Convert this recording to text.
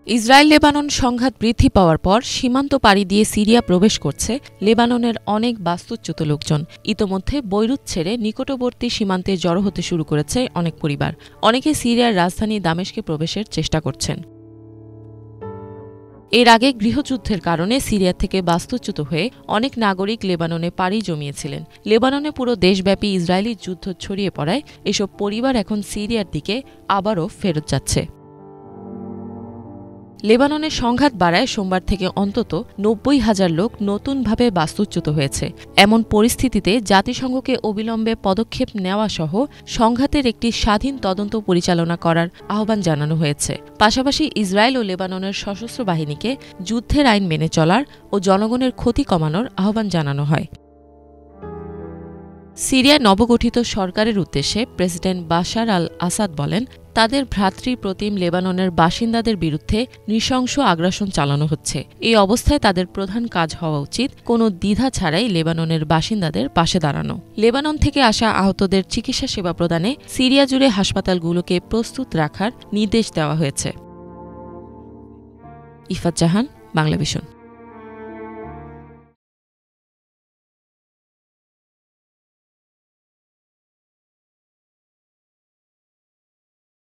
Israel Lebanon সংঘাত বৃদ্ধি পাওয়ার পর সীমান্ত পাড়ি দিয়ে সিরিয়া প্রবেশ করছে লেবাননের অনেক বাস্তুচ্যুত লোকজন। ইতোমধ্যে বৈরুত ছেড়ে নিকটবর্তী সীমান্তে জড়ো হতে শুরু করেছে অনেক পরিবার। অনেকে সিরিয়ার রাজধানী দামেস্কে প্রবেশের চেষ্টা করছেন। এর আগে গৃহযুদ্ধের কারণে সিরিয়া থেকে বাস্তুচ্যুত হয়ে অনেক নাগরিক লেবাননে পাড়ি জমিয়েছিলেন। লেবাননে পুরো দেশব্যাপী ইসরায়েলি যুদ্ধ ছড়িয়ে পড়ায় এসব পরিবার এখন সিরিয়ার দিকে আবারও ফেরত যাচ্ছে। লেবাননের সংঘাত বাড়ায় সোমবার থেকে অন্তত ৯০,০০০ লোক নতুনভাবে বাস্তুচ্যুত হয়েছে। এমন পরিস্থিতিতে জাতিসংঘকে অবিলম্বে পদক্ষেপ নেওয়া সহ সংঘাতের একটি স্বাধীন তদন্ত পরিচালনা করার আহ্বান জানানো হয়েছে। পাশাপাশি ইসরায়েল ও লেবাননের সশস্ত্র বাহিনীকে যুদ্ধের আইন মেনে চলার ও জনগণের ক্ষতি কমানোর আহ্বান জানানো হয়। সিরিয়ায় নবগঠিত সরকারের উদ্দেশ্যে প্রেসিডেন্ট বাশার আল আসাদ বলেন, তাদের ভ্রাতৃপ্রতিম লেবাননের বাসিন্দাদের বিরুদ্ধে নৃশংস আগ্রাসন চালানো হচ্ছে। এই অবস্থায় তাদের প্রধান কাজ হওয়া উচিত কোনো দ্বিধা ছাড়াই লেবাননের বাসিন্দাদের পাশে দাঁড়ানো। লেবানন থেকে আসা আহতদের চিকিৎসা সেবা প্রদানে সিরিয়া জুড়ে হাসপাতালগুলোকে প্রস্তুত রাখার নির্দেশ দেওয়া হয়েছে। ইফাত জাহান, বাংলাভিশন।